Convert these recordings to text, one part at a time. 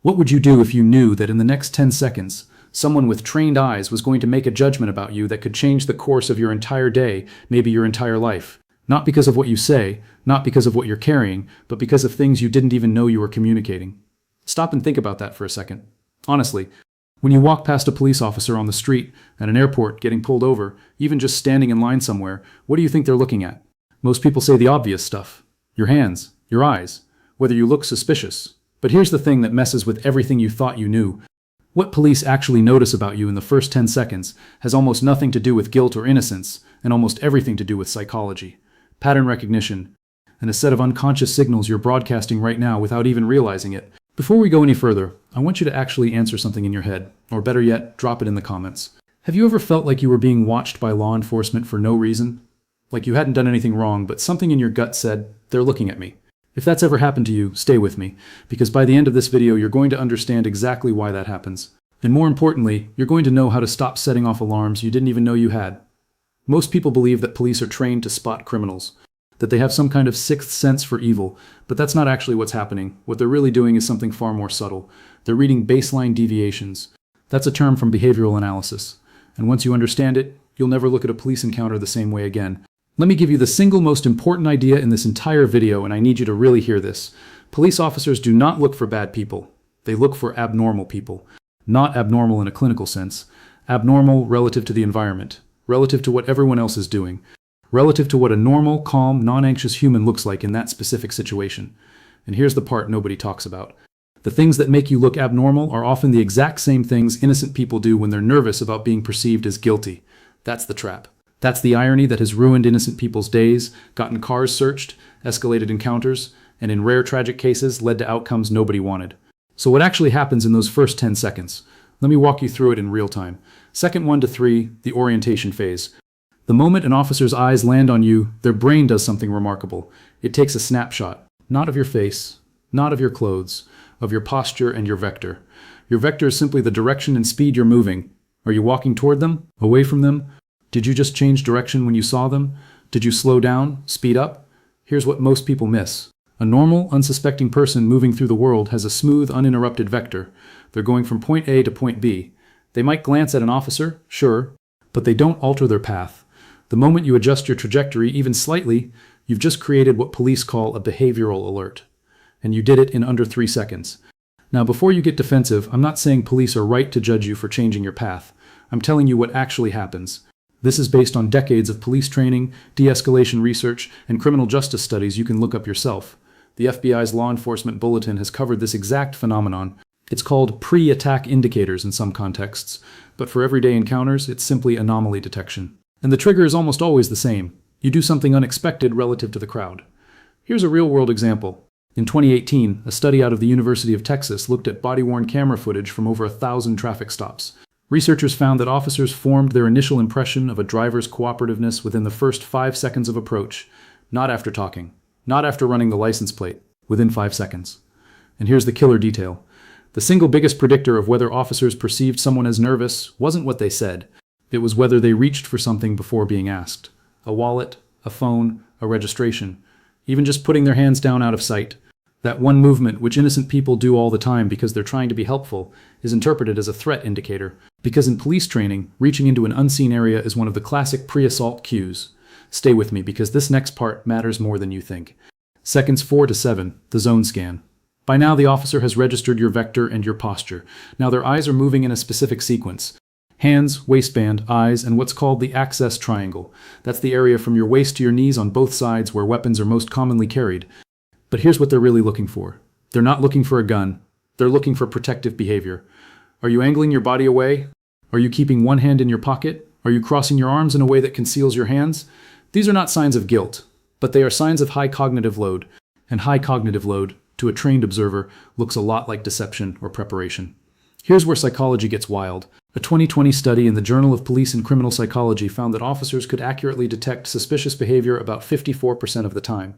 What would you do if you knew that in the next 10 seconds, someone with trained eyes was going to make a judgment about you that could change the course of your entire day, maybe your entire life? Not because of what you say, not because of what you're carrying, but because of things you didn't even know you were communicating. Stop and think about that for a second. Honestly, when you walk past a police officer on the street, at an airport, getting pulled over, even just standing in line somewhere, what do you think they're looking at? Most people say the obvious stuff. Your hands, your eyes, whether you look suspicious. But here's the thing that messes with everything you thought you knew. What police actually notice about you in the first 10 seconds has almost nothing to do with guilt or innocence, and almost everything to do with psychology, pattern recognition, and a set of unconscious signals you're broadcasting right now without even realizing it. Before we go any further, I want you to actually answer something in your head, or better yet, drop it in the comments. Have you ever felt like you were being watched by law enforcement for no reason? Like you hadn't done anything wrong, but something in your gut said, they're looking at me. If that's ever happened to you, stay with me, because by the end of this video, you're going to understand exactly why that happens. And more importantly, you're going to know how to stop setting off alarms you didn't even know you had. Most people believe that police are trained to spot criminals, that they have some kind of sixth sense for evil, but that's not actually what's happening. What they're really doing is something far more subtle. They're reading baseline deviations. That's a term from behavioral analysis. And once you understand it, you'll never look at a police encounter the same way again. Let me give you the single most important idea in this entire video, and I need you to really hear this. Police officers do not look for bad people. They look for abnormal people. Not abnormal in a clinical sense. Abnormal relative to the environment, relative to what everyone else is doing, relative to what a normal, calm, non-anxious human looks like in that specific situation. And here's the part nobody talks about. The things that make you look abnormal are often the exact same things innocent people do when they're nervous about being perceived as guilty. That's the trap. That's the irony that has ruined innocent people's days, gotten cars searched, escalated encounters, and in rare tragic cases led to outcomes nobody wanted. So what actually happens in those first 10 seconds? Let me walk you through it in real time. Second 1 to 3, the orientation phase. The moment an officer's eyes land on you, their brain does something remarkable. It takes a snapshot, not of your face, not of your clothes, of your posture and your vector. Your vector is simply the direction and speed you're moving. Are you walking toward them? Away from them? Did you just change direction when you saw them? Did you slow down? Speed up? Here's what most people miss. A normal, unsuspecting person moving through the world has a smooth, uninterrupted vector. They're going from point A to point B. They might glance at an officer, sure, but they don't alter their path. The moment you adjust your trajectory even slightly, you've just created what police call a behavioral alert. And you did it in under 3 seconds. Now, before you get defensive, I'm not saying police are right to judge you for changing your path. I'm telling you what actually happens. This is based on decades of police training, de-escalation research, and criminal justice studies you can look up yourself. The FBI's Law Enforcement Bulletin has covered this exact phenomenon. It's called pre-attack indicators in some contexts, but for everyday encounters, it's simply anomaly detection. And the trigger is almost always the same. You do something unexpected relative to the crowd. Here's a real-world example. In 2018, a study out of the University of Texas looked at body-worn camera footage from over 1,000 traffic stops. Researchers found that officers formed their initial impression of a driver's cooperativeness within the first 5 seconds of approach, not after talking, not after running the license plate, within 5 seconds. And here's the killer detail. The single biggest predictor of whether officers perceived someone as nervous wasn't what they said. It was whether they reached for something before being asked. A wallet, a phone, a registration. Even just putting their hands down out of sight. That one movement, which innocent people do all the time because they're trying to be helpful, is interpreted as a threat indicator. Because in police training, reaching into an unseen area is one of the classic pre-assault cues. Stay with me because this next part matters more than you think. Seconds 4 to 7, the zone scan. By now the officer has registered your vector and your posture. Now their eyes are moving in a specific sequence. Hands, waistband, eyes, and what's called the access triangle. That's the area from your waist to your knees on both sides where weapons are most commonly carried. But here's what they're really looking for. They're not looking for a gun. They're looking for protective behavior. Are you angling your body away? Are you keeping one hand in your pocket? Are you crossing your arms in a way that conceals your hands? These are not signs of guilt, but they are signs of high cognitive load. And high cognitive load, to a trained observer, looks a lot like deception or preparation. Here's where psychology gets wild. A 2020 study in the Journal of Police and Criminal Psychology found that officers could accurately detect suspicious behavior about 54% of the time.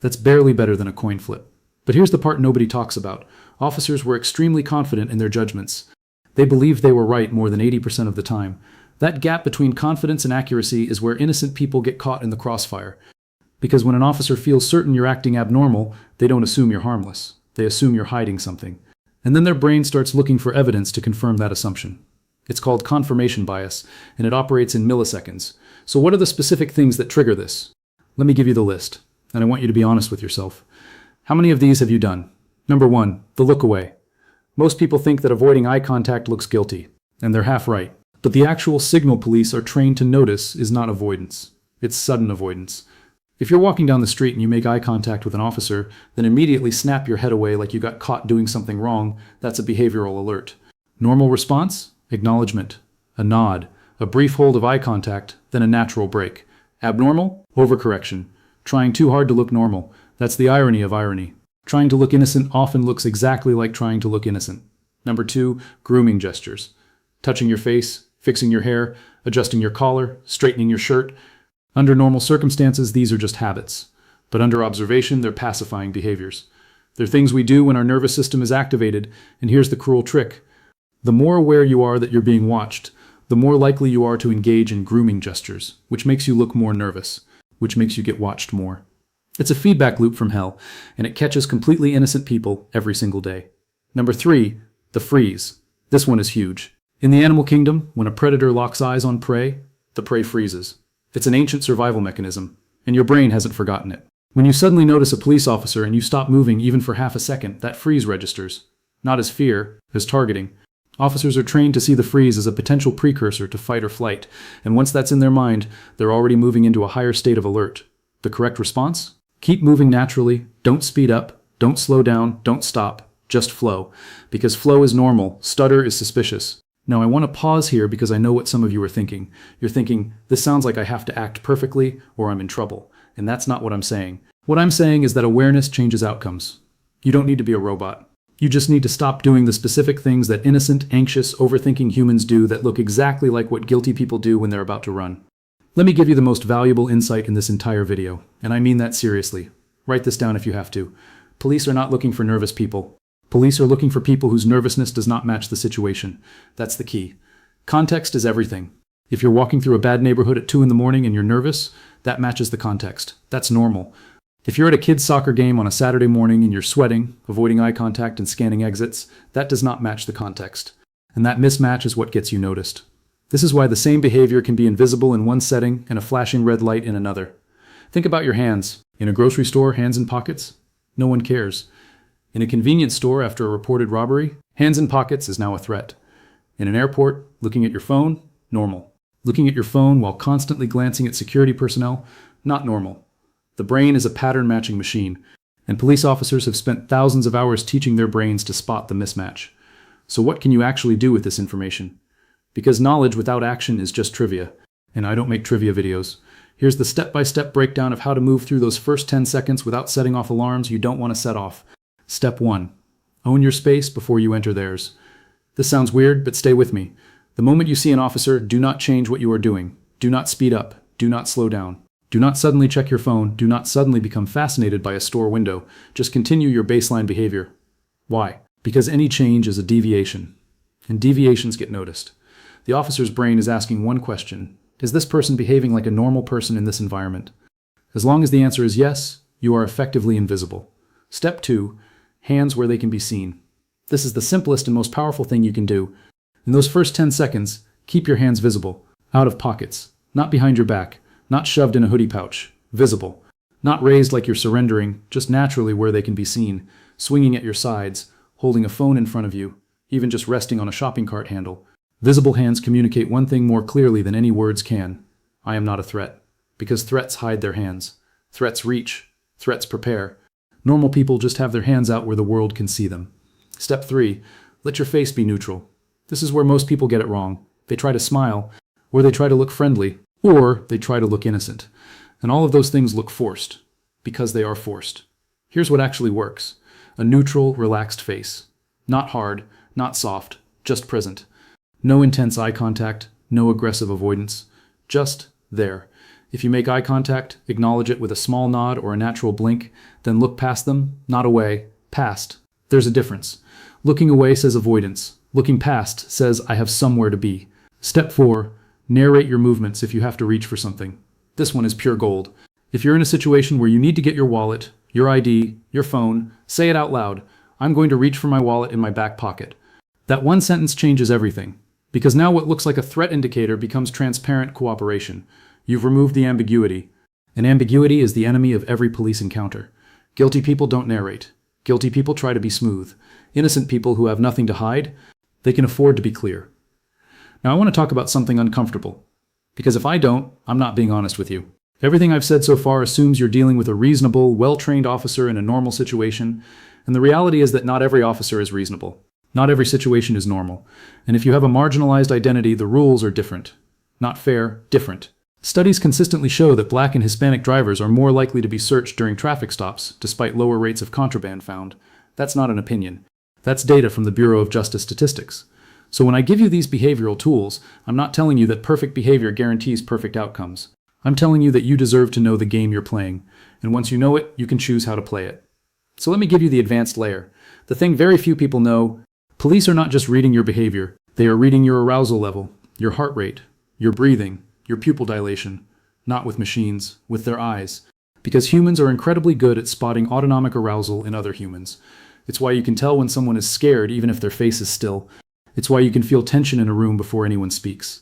That's barely better than a coin flip. But here's the part nobody talks about. Officers were extremely confident in their judgments. They believed they were right more than 80% of the time. That gap between confidence and accuracy is where innocent people get caught in the crossfire. Because when an officer feels certain you're acting abnormal, they don't assume you're harmless. They assume you're hiding something. And then their brain starts looking for evidence to confirm that assumption. It's called confirmation bias, and it operates in milliseconds. So what are the specific things that trigger this? Let me give you the list, and I want you to be honest with yourself. How many of these have you done? Number 1, the look away. Most people think that avoiding eye contact looks guilty, and they're half right. But the actual signal police are trained to notice is not avoidance. It's sudden avoidance. If you're walking down the street and you make eye contact with an officer, then immediately snap your head away like you got caught doing something wrong, that's a behavioral alert. Normal response? Acknowledgement. A nod. A brief hold of eye contact, then a natural break. Abnormal? Overcorrection. Trying too hard to look normal. That's the irony of irony. Trying to look innocent often looks exactly like trying to look innocent. Number 2, grooming gestures. Touching your face, fixing your hair, adjusting your collar, straightening your shirt. Under normal circumstances, these are just habits. But under observation, they're pacifying behaviors. They're things we do when our nervous system is activated, and here's the cruel trick. The more aware you are that you're being watched, the more likely you are to engage in grooming gestures, which makes you look more nervous, which makes you get watched more. It's a feedback loop from hell, and it catches completely innocent people every single day. Number 3, the freeze. This one is huge. In the animal kingdom, when a predator locks eyes on prey, the prey freezes. It's an ancient survival mechanism, and your brain hasn't forgotten it. When you suddenly notice a police officer and you stop moving even for half a second, that freeze registers. Not as fear, as targeting. Officers are trained to see the freeze as a potential precursor to fight or flight, and once that's in their mind, they're already moving into a higher state of alert. The correct response? Keep moving naturally, don't speed up, don't slow down, don't stop, just flow. Because flow is normal, stutter is suspicious. Now I want to pause here because I know what some of you are thinking. You're thinking, this sounds like I have to act perfectly or I'm in trouble. And that's not what I'm saying. What I'm saying is that awareness changes outcomes. You don't need to be a robot. You just need to stop doing the specific things that innocent, anxious, overthinking humans do that look exactly like what guilty people do when they're about to run. Let me give you the most valuable insight in this entire video, and I mean that seriously. Write this down if you have to. Police are not looking for nervous people. Police are looking for people whose nervousness does not match the situation. That's the key. Context is everything. If you're walking through a bad neighborhood at 2 in the morning and you're nervous, that matches the context. That's normal. If you're at a kid's soccer game on a Saturday morning and you're sweating, avoiding eye contact and scanning exits, that does not match the context. And that mismatch is what gets you noticed. This is why the same behavior can be invisible in one setting and a flashing red light in another. Think about your hands. In a grocery store, hands in pockets? No one cares. In a convenience store after a reported robbery, hands in pockets is now a threat. In an airport, looking at your phone? Normal. Looking at your phone while constantly glancing at security personnel? Not normal. The brain is a pattern-matching machine, and police officers have spent thousands of hours teaching their brains to spot the mismatch. So what can you actually do with this information? Because knowledge without action is just trivia, and I don't make trivia videos. Here's the step-by-step breakdown of how to move through those first 10 seconds without setting off alarms you don't want to set off. Step 1. Own your space before you enter theirs. This sounds weird, but stay with me. The moment you see an officer, do not change what you are doing. Do not speed up. Do not slow down. Do not suddenly check your phone. Do not suddenly become fascinated by a store window. Just continue your baseline behavior. Why? Because any change is a deviation, and deviations get noticed. The officer's brain is asking one question. Is this person behaving like a normal person in this environment? As long as the answer is yes, you are effectively invisible. Step 2. Hands where they can be seen. This is the simplest and most powerful thing you can do. In those first 10 seconds, keep your hands visible, out of pockets, not behind your back, not shoved in a hoodie pouch, visible. Not raised like you're surrendering, just naturally where they can be seen, swinging at your sides, holding a phone in front of you, even just resting on a shopping cart handle. Visible hands communicate one thing more clearly than any words can. I am not a threat. Because threats hide their hands. Threats reach. Threats prepare. Normal people just have their hands out where the world can see them. Step 3. Let your face be neutral. This is where most people get it wrong. They try to smile, or they try to look friendly, or they try to look innocent. And all of those things look forced, because they are forced. Here's what actually works. A neutral, relaxed face. Not hard, not soft, just present. No intense eye contact, no aggressive avoidance. Just there. If you make eye contact, acknowledge it with a small nod or a natural blink, then look past them, not away, past. There's a difference. Looking away says avoidance. Looking past says I have somewhere to be. Step 4. Narrate your movements if you have to reach for something. This one is pure gold. If you're in a situation where you need to get your wallet, your ID, your phone, say it out loud. I'm going to reach for my wallet in my back pocket. That one sentence changes everything. Because now what looks like a threat indicator becomes transparent cooperation. You've removed the ambiguity. And ambiguity is the enemy of every police encounter. Guilty people don't narrate. Guilty people try to be smooth. Innocent people who have nothing to hide, they can afford to be clear. Now I want to talk about something uncomfortable. Because if I don't, I'm not being honest with you. Everything I've said so far assumes you're dealing with a reasonable, well-trained officer in a normal situation, and the reality is that not every officer is reasonable. Not every situation is normal. And if you have a marginalized identity, the rules are different. Not fair, different. Studies consistently show that Black and Hispanic drivers are more likely to be searched during traffic stops, despite lower rates of contraband found. That's not an opinion. That's data from the Bureau of Justice Statistics. So when I give you these behavioral tools, I'm not telling you that perfect behavior guarantees perfect outcomes. I'm telling you that you deserve to know the game you're playing, and once you know it, you can choose how to play it. So let me give you the advanced layer. The thing very few people know: police are not just reading your behavior, they are reading your arousal level, your heart rate, your breathing, your pupil dilation, not with machines, with their eyes. Because humans are incredibly good at spotting autonomic arousal in other humans. It's why you can tell when someone is scared even if their face is still. It's why you can feel tension in a room before anyone speaks.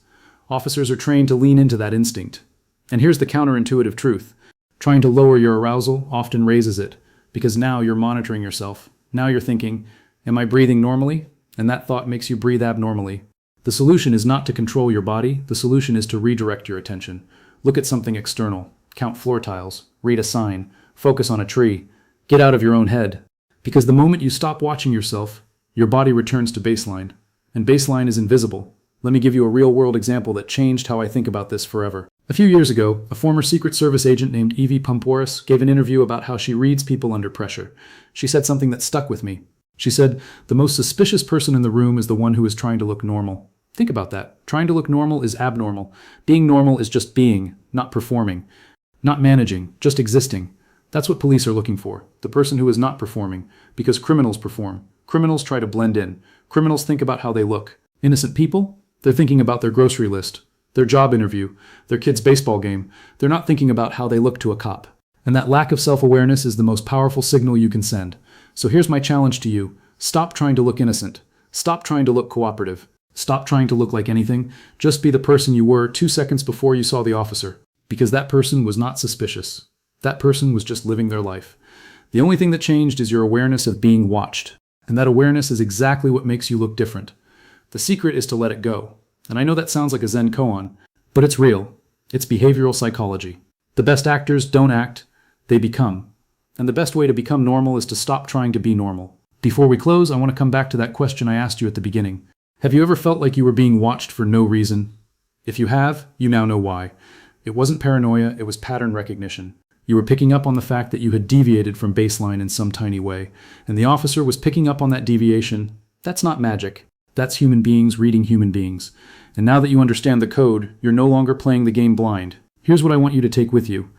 Officers are trained to lean into that instinct. And here's the counterintuitive truth. Trying to lower your arousal often raises it, because now you're monitoring yourself. Now you're thinking, am I breathing normally? And that thought makes you breathe abnormally. The solution is not to control your body, the solution is to redirect your attention. Look at something external. Count floor tiles. Read a sign. Focus on a tree. Get out of your own head. Because the moment you stop watching yourself, your body returns to baseline. And baseline is invisible. Let me give you a real-world example that changed how I think about this forever. A few years ago, a former Secret Service agent named Evie Pumporis gave an interview about how she reads people under pressure. She said something that stuck with me. She said, the most suspicious person in the room is the one who is trying to look normal. Think about that. Trying to look normal is abnormal. Being normal is just being, not performing. Not managing, just existing. That's what police are looking for. The person who is not performing. Because criminals perform. Criminals try to blend in. Criminals think about how they look. Innocent people? They're thinking about their grocery list, their job interview, their kid's baseball game. They're not thinking about how they look to a cop. And that lack of self-awareness is the most powerful signal you can send. So here's my challenge to you. Stop trying to look innocent. Stop trying to look cooperative. Stop trying to look like anything. Just be the person you were 2 seconds before you saw the officer. Because that person was not suspicious. That person was just living their life. The only thing that changed is your awareness of being watched. And that awareness is exactly what makes you look different. The secret is to let it go. And I know that sounds like a Zen koan, but it's real. It's behavioral psychology. The best actors don't act, they become. And the best way to become normal is to stop trying to be normal. Before we close, I want to come back to that question I asked you at the beginning. Have you ever felt like you were being watched for no reason? If you have, you now know why. It wasn't paranoia, it was pattern recognition. You were picking up on the fact that you had deviated from baseline in some tiny way, and the officer was picking up on that deviation. That's not magic. That's human beings reading human beings. And now that you understand the code, you're no longer playing the game blind. Here's what I want you to take with you.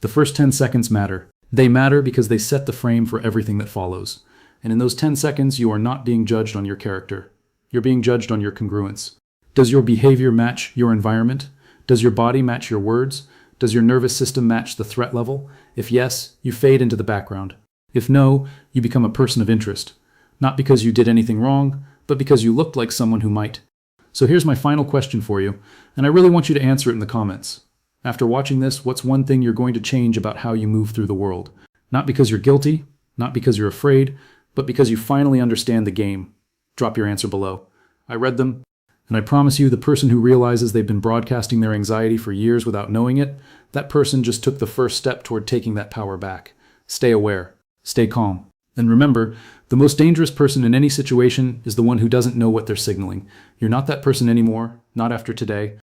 The first 10 seconds matter. They matter because they set the frame for everything that follows. And in those 10 seconds, you are not being judged on your character. You're being judged on your congruence. Does your behavior match your environment? Does your body match your words? Does your nervous system match the threat level? If yes, you fade into the background. If no, you become a person of interest. Not because you did anything wrong, but because you looked like someone who might. So here's my final question for you, and I really want you to answer it in the comments. After watching this, what's one thing you're going to change about how you move through the world? Not because you're guilty, not because you're afraid, but because you finally understand the game. Drop your answer below. I read them, and I promise you the person who realizes they've been broadcasting their anxiety for years without knowing it, that person just took the first step toward taking that power back. Stay aware. Stay calm. And remember, the most dangerous person in any situation is the one who doesn't know what they're signaling. You're not that person anymore, not after today.